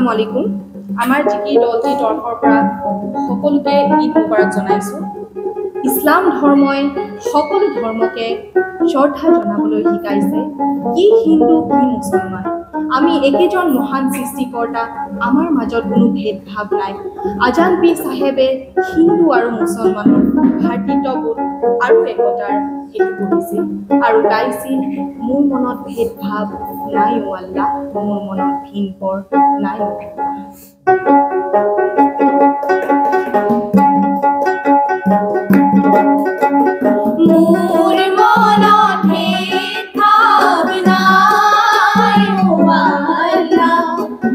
আসসালামু আলাইকুম। আমাৰ জিকি দলটি তৰফৰ পৰা সকলোকে ঈদ মুবাৰক জনাইছোঁ। ইছলাম ধৰ্মই সকলো ধৰ্মকে শ্ৰদ্ধা জনাবলৈ শিকাইছে। কি হিন্দু কি মুছলমান, আমি একেজন মহান সৃষ্টিকৰ্তা, আমাৰ মাজত কোনো ভেদভাৱ নাই। আজান পীৰ চাহেবে হিন্দু আৰু মুছলমানৰ ভাতৃত্ববোধ আৰু একতাৰ হেতু কৰিছিল আৰু গাইছিল, মোৰ মনত ভেদভাৱ নাই অ আল্লাহ, মোৰ মনত ভিন পৰ নাই অ আল্লাহ। মোৰ মনত ভেদভাৱ নাই অ আল্লাহ,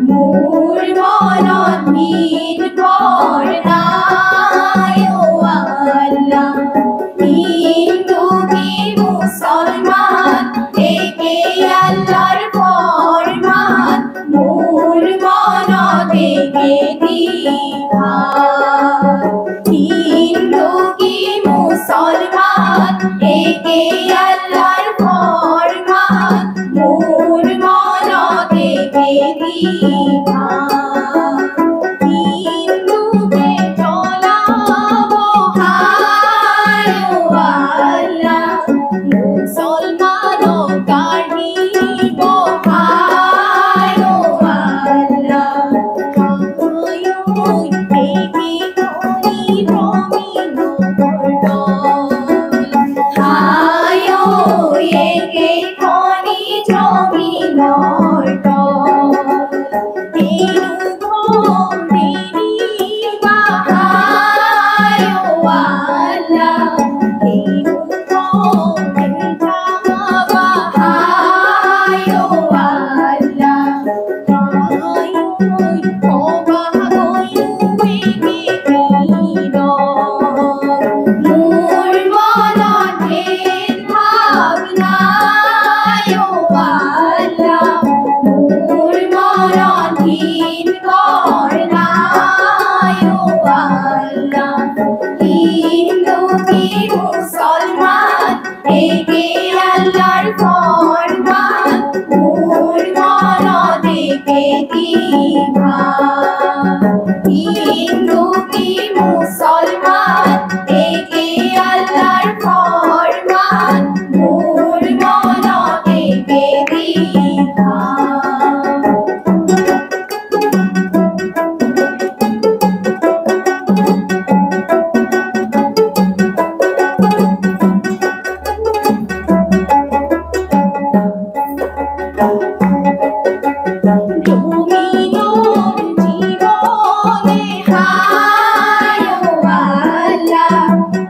মোৰ মনত ভিন পৰ নাই অ আল্লাহ। হিন্দু কি মুছলমান একে আল্লাহৰ ফৰমান, মোৰ মনত একে দ্বিধাত। হিন্দু কি মুছলমান একে আল্লাহৰ ফৰমান, মোৰ মনত একে দ্বিধাত। হিন্দুকে জ্বলাব হায় অ আল্লাহ, মুছলমানক কাঢ়িব হায় অ আল্লাহ। হায় ঐ একে ধনী জমিনৰ দল, হায় ঐ একে ধনী জমিনৰ দল। তেৰু ভ্ৰমণেৰি বাহায় অ আল্লাহ, তেৰু ভ্ৰমণ যাবা হায় অ আল্লাহ। হায় ঐ কবা গৈলো একে দিনত, মোৰ মনত ভেদভাৱ নাই অ আল্লাহ, মোৰ মনত ভিন পৰ নাই অ আল্লাহ। হিন্দু কি মুছলমান একে আল্লাহৰ ফৰমান, মোৰ মনত একে দ্বিধাত। হিন্দু কি মুছলমান একে আল্লাহৰ ফৰমান, মোৰ মনত একে দ্বিধাত। জমিনৰ জীৱনে হায় অ আল্লাহ,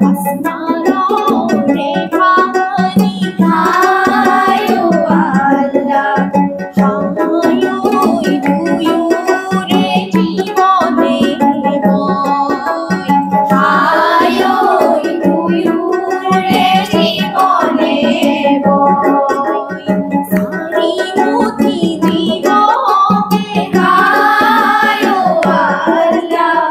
আসমানৰে পানী হায় অ আল্লাহ। হায় ঐ দুয়োৰে জীৱনে বয়, হায় ঐ দুয়োৰে জীৱনে বয়। চাৰি মুঠি জীৱকে হায় অ আল্লাহ,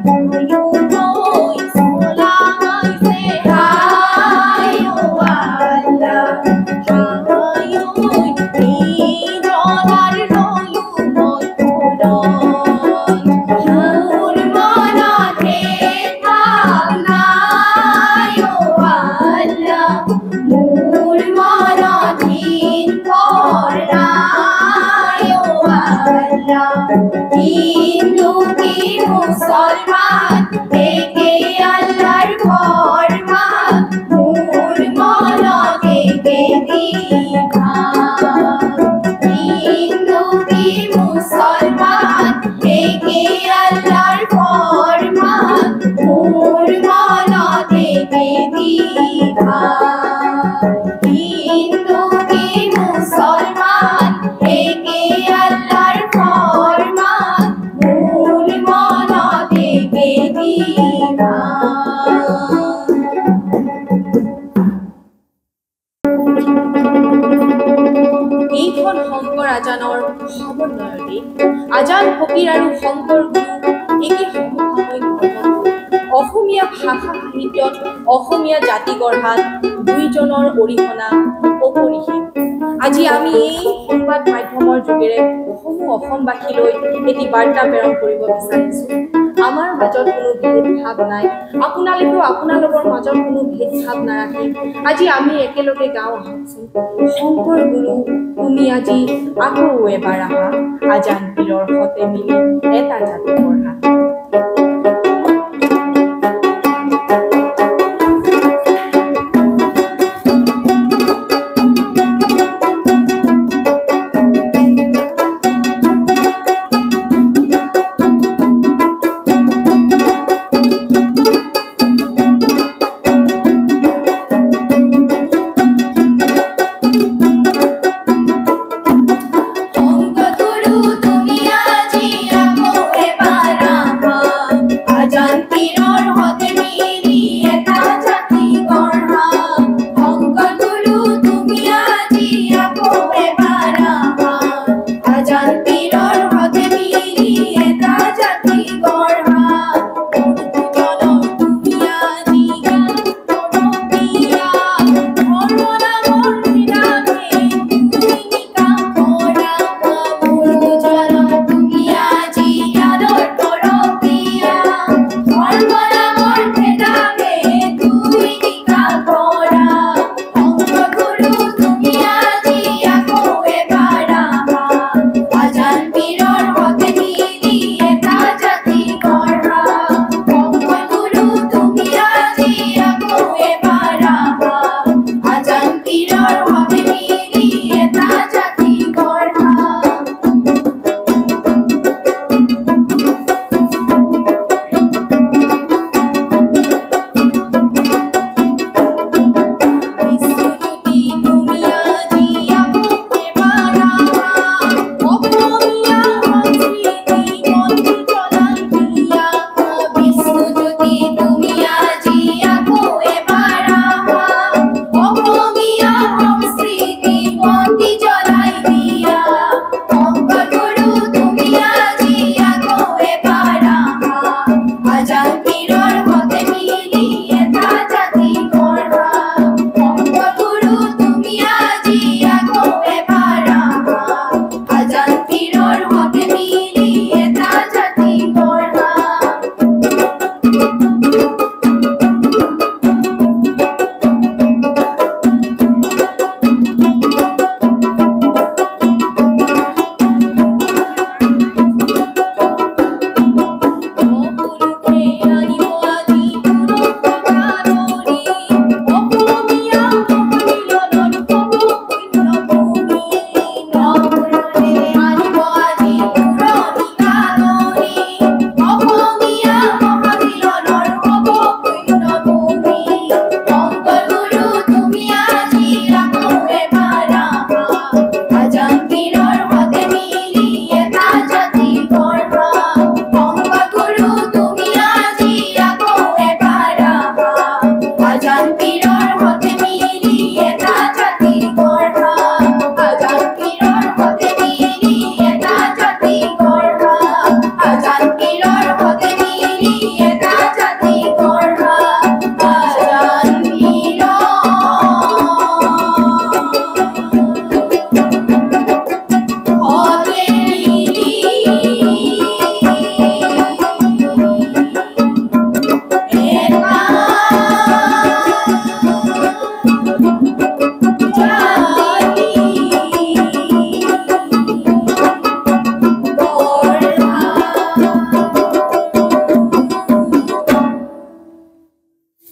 ময়ো হৈ চলাইছে হায় অ আল্লাহ। হায় ঐ এইজনাৰ ললো মই পৰণ, মোৰ মনত ভেদভাৱ নাই অ আল্লাহ, মোৰ মনত ভিন পৰ নাই অ আল্লাহ। হিন্দু কি মুছলমান একে আল্লাহৰ ফৰমান, মোৰ মনত একে দ্বিধাত। হিন্দু কি মুছলমান একে আল্লাহৰ ফৰমান, মোৰ মনত একে দ্বিধাত। হিন্দু কি মুছলমান একে আল্লাহৰ ফৰমান, মোৰ মনত একে দ্বিধাত। এইখন শংকৰ আজানৰ সমন্বয়ৰ দেশ। আজান ফকীৰ আৰু শংকৰ গুৰু একে সমসাময়িক ধৰ্মগুৰু। অসমীয়া ভাষা সাহিত্যত অসমীয়া জাতি গঢ়াত দুইজনৰ অৰিহণা অপৰিসীম। আজি আমি এই সংবাদ মাধ্যমৰ যোগেৰে অসমবাসীলৈ এটি বাৰ্তা প্ৰেৰণ কৰিব বিচাৰিছোঁ। আমাৰ মাজত কোনো ভেদভাৱ নাই, আপোনালোকেও আপোনালোকৰ মাজত কোনো ভেদভাৱ নাৰাখি আজি আমি একেলগে গাওঁ আহকচোন। শংকৰ গুৰু তুমি আজি আকৌ এবাৰ আহা, আজান পীৰৰ সতে মিলি এটা জাতি পঢ়া।